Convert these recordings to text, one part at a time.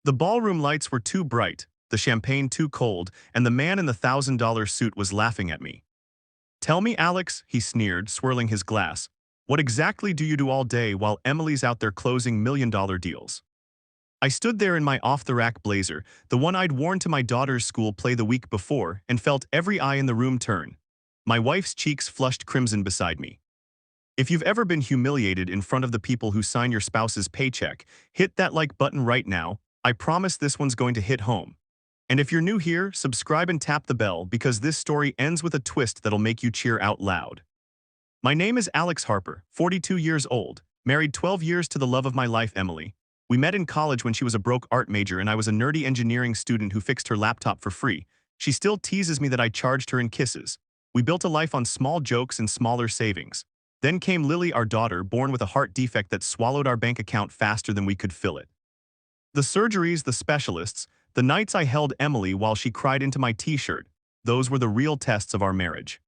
The ballroom lights were too bright, the champagne too cold, and the man in the $1,000 suit was laughing at me. "Tell me, Alex," he sneered, swirling his glass, "what exactly do you do all day while Emily's out there closing million-dollar deals?" I stood there in my off-the-rack blazer, the one I'd worn to my daughter's school play the week before, and felt every eye in the room turn. My wife's cheeks flushed crimson beside me. If you've ever been humiliated in front of the people who sign your spouse's paycheck, hit that like button right now. I promise this one's going to hit home. And if you're new here, subscribe and tap the bell because this story ends with a twist that'll make you cheer out loud. My name is Alex Harper, 42 years old, married 12 years to the love of my life, Emily. We met in college when she was a broke art major and I was a nerdy engineering student who fixed her laptop for free. She still teases me that I charged her in kisses. We built a life on small jokes and smaller savings. Then came Lily, our daughter, born with a heart defect that swallowed our bank account faster than we could fill it. The surgeries, the specialists, the nights I held Emily while she cried into my t-shirt, those were the real tests of our marriage.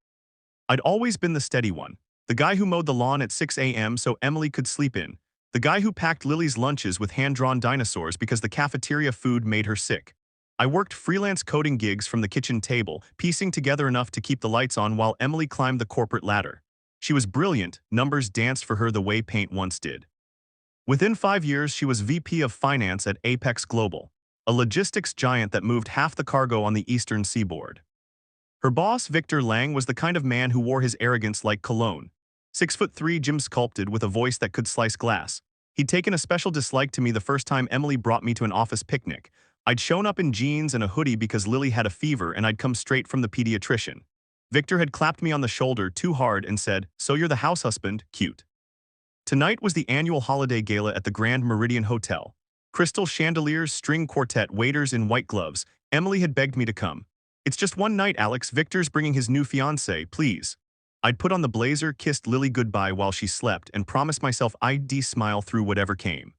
I'd always been the steady one, the guy who mowed the lawn at 6 a.m. so Emily could sleep in, the guy who packed Lily's lunches with hand-drawn dinosaurs because the cafeteria food made her sick. I worked freelance coding gigs from the kitchen table, piecing together enough to keep the lights on while Emily climbed the corporate ladder. She was brilliant, numbers danced for her the way paint once did. Within 5 years, she was VP of Finance at Apex Global, a logistics giant that moved half the cargo on the eastern seaboard. Her boss, Victor Lang, was the kind of man who wore his arrogance like cologne. 6'3", gym-sculpted with a voice that could slice glass. He'd taken a special dislike to me the first time Emily brought me to an office picnic. I'd shown up in jeans and a hoodie because Lily had a fever and I'd come straight from the pediatrician. Victor had clapped me on the shoulder too hard and said, "So you're the house husband, cute." Tonight was the annual holiday gala at the Grand Meridian Hotel. Crystal chandeliers, string quartet, waiters in white gloves. Emily had begged me to come. "It's just one night, Alex. Victor's bringing his new fiancée, please." I'd put on the blazer, kissed Lily goodbye while she slept, and promised myself I'd smile through whatever came.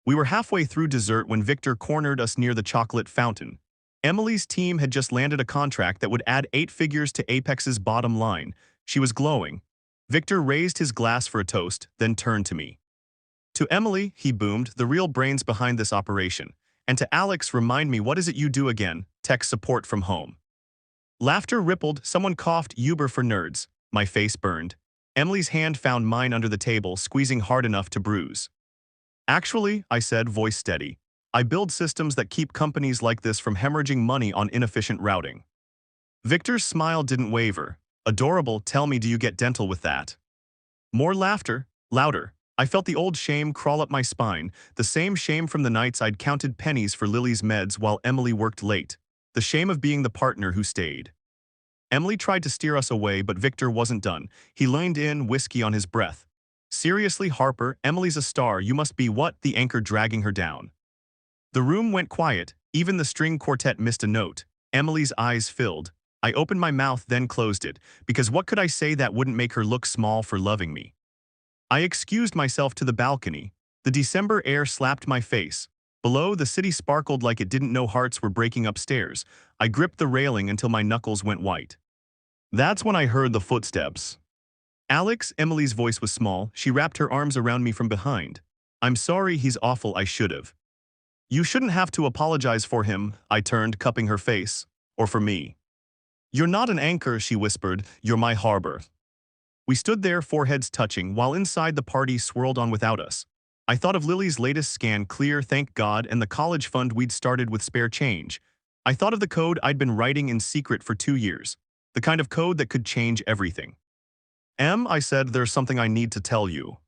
We were halfway through dessert when Victor cornered us near the chocolate fountain. Emily's team had just landed a contract that would add 8 figures to Apex's bottom line. She was glowing. Victor raised his glass for a toast, then turned to me. "To Emily," he boomed, "the real brains behind this operation. And to Alex, remind me, what is it you do again? Tech support from home." Laughter rippled, someone coughed, "Uber for nerds." My face burned. Emily's hand found mine under the table, squeezing hard enough to bruise. "Actually," I said, voice steady, "I build systems that keep companies like this from hemorrhaging money on inefficient routing." Victor's smile didn't waver. "Adorable, tell me, do you get dental with that?" More laughter, louder. I felt the old shame crawl up my spine, the same shame from the nights I'd counted pennies for Lily's meds while Emily worked late. The shame of being the partner who stayed. Emily tried to steer us away, but Victor wasn't done. He leaned in, whiskey on his breath. "Seriously, Harper, Emily's a star. You must be what?" The anchor dragging her down. The room went quiet. Even the string quartet missed a note. Emily's eyes filled. I opened my mouth, then closed it, because what could I say that wouldn't make her look small for loving me? I excused myself to the balcony. The December air slapped my face. Below, the city sparkled like it didn't know hearts were breaking upstairs. I gripped the railing until my knuckles went white. That's when I heard the footsteps. "Alex," Emily's voice was small. She wrapped her arms around me from behind. "I'm sorry, he's awful, I should've." "You shouldn't have to apologize for him," I turned, cupping her face. "Or for me." "You're not an anchor," she whispered. "You're my harbor." We stood there, foreheads touching, while inside the party swirled on without us. I thought of Lily's latest scan, clear, thank God, and the college fund we'd started with spare change. I thought of the code I'd been writing in secret for 2 years. The kind of code that could change everything. "Em," I said, "there's something I need to tell you."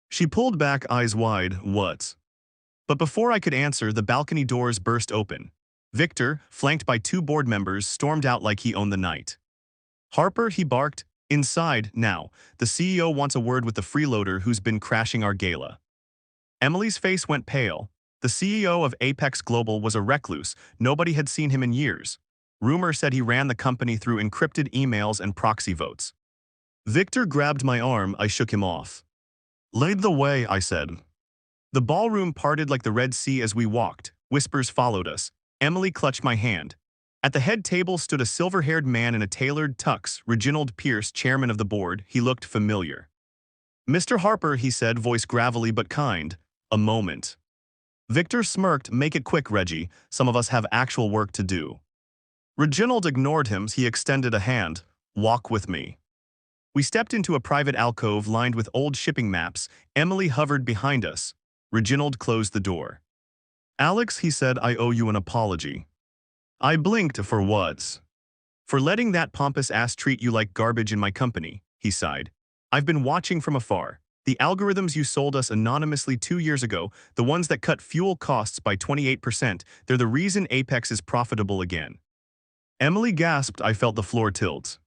She pulled back, eyes wide. "What?" But before I could answer, the balcony doors burst open. Victor, flanked by 2 board members, stormed out like he owned the night. "Harper," he barked. "Inside, now. The CEO wants a word with the freeloader who's been crashing our gala." Emily's face went pale. The CEO of Apex Global was a recluse. Nobody had seen him in years. Rumor said he ran the company through encrypted emails and proxy votes. Victor grabbed my arm. I shook him off. "Lead the way," I said. The ballroom parted like the Red Sea as we walked. Whispers followed us. Emily clutched my hand. At the head table stood a silver-haired man in a tailored tux, Reginald Pierce, chairman of the board. He looked familiar. "Mr. Harper," he said, voice gravelly but kind. "A moment." Victor smirked. Make it quick, Reggie. Some of us have actual work to do. Reginald ignored him. He extended a hand. Walk with me. We stepped into a private alcove lined with old shipping maps. Emily hovered behind us. Reginald closed the door. Alex, he said, I owe you an apology. I blinked. For what? For letting that pompous ass treat you like garbage in my company, he sighed. I've been watching from afar. The algorithms you sold us anonymously 2 years ago, the ones that cut fuel costs by 28%, they're the reason Apex is profitable again. Emily gasped. I felt the floor tilt.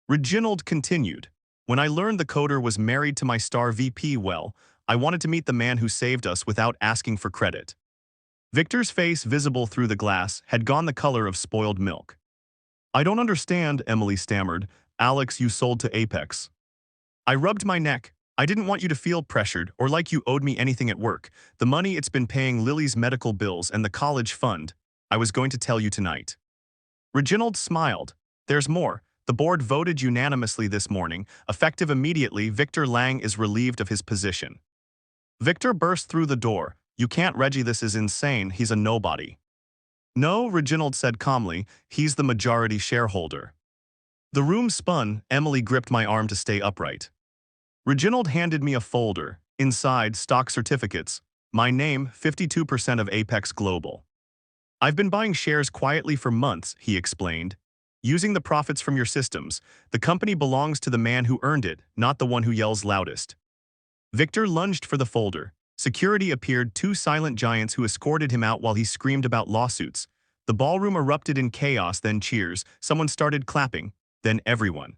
Reginald continued. When I learned the coder was married to my star VP, well, I wanted to meet the man who saved us without asking for credit. Victor's face, visible through the glass, had gone the color of spoiled milk. I don't understand, Emily stammered. Alex, you sold to Apex. I rubbed my neck. I didn't want you to feel pressured or like you owed me anything at work. The money it's been paying Lily's medical bills and the college fund. I was going to tell you tonight. Reginald smiled. There's more. The board voted unanimously this morning. Effective immediately, Victor Lang is relieved of his position. Victor burst through the door. You can't, Reggie, this is insane. He's a nobody. No, Reginald said calmly. He's the majority shareholder. The room spun. Emily gripped my arm to stay upright. Reginald handed me a folder. Inside, stock certificates. My name, 52% of Apex Global. I've been buying shares quietly for months, he explained. Using the profits from your systems, the company belongs to the man who earned it, not the one who yells loudest. Victor lunged for the folder. Security appeared, 2 silent giants who escorted him out while he screamed about lawsuits. The ballroom erupted in chaos, then cheers. Someone started clapping, then everyone.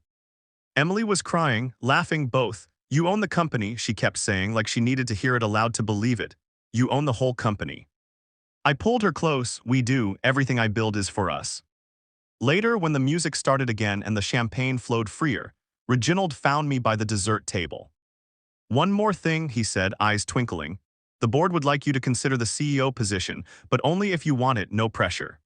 Emily was crying, laughing, both. You own the company, she kept saying, like she needed to hear it aloud to believe it. You own the whole company. I pulled her close. We do. Everything I build is for us. Later, when the music started again and the champagne flowed freer, Reginald found me by the dessert table. One more thing, he said, eyes twinkling. The board would like you to consider the CEO position, but only if you want it, no pressure.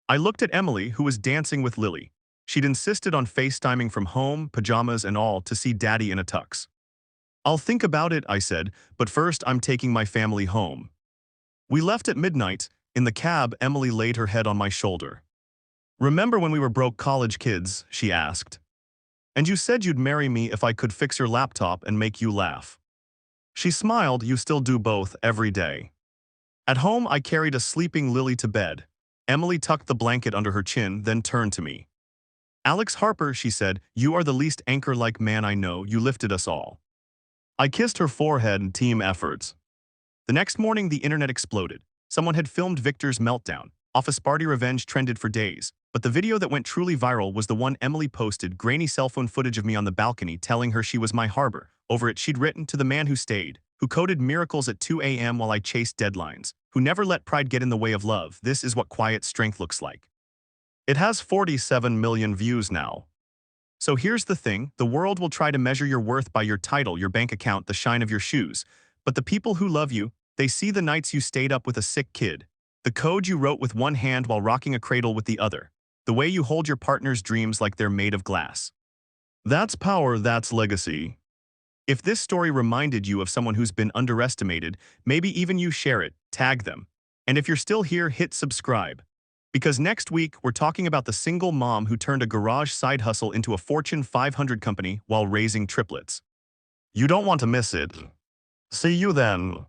I looked at Emily, who was dancing with Lily. She'd insisted on FaceTiming from home, pajamas and all, to see Daddy in a tux. I'll think about it, I said, but first I'm taking my family home. We left at midnight. In the cab, Emily laid her head on my shoulder. Remember when we were broke college kids, she asked. And you said you'd marry me if I could fix your laptop and make you laugh. She smiled. You still do both every day. At home, I carried a sleeping Lily to bed. Emily tucked the blanket under her chin, then turned to me. Alex Harper, she said, you are the least anchor-like man I know. You lifted us all. I kissed her forehead. Team efforts. The next morning, the internet exploded. Someone had filmed Victor's meltdown. Office party revenge trended for days. But the video that went truly viral was the one Emily posted, grainy cell phone footage of me on the balcony telling her she was my harbor. Over it she'd written, to the man who stayed, who coded miracles at 2 a.m. while I chased deadlines, who never let pride get in the way of love. This is what quiet strength looks like. It has 47 million views now. So here's the thing, the world will try to measure your worth by your title, your bank account, the shine of your shoes. But the people who love you, they see the nights you stayed up with a sick kid, the code you wrote with one hand while rocking a cradle with the other, the way you hold your partner's dreams like they're made of glass. That's power, that's legacy. If this story reminded you of someone who's been underestimated, maybe even you share it, tag them. And if you're still here, hit subscribe. Because next week, we're talking about the single mom who turned a garage side hustle into a Fortune 500 company while raising triplets. You don't want to miss it. See you then.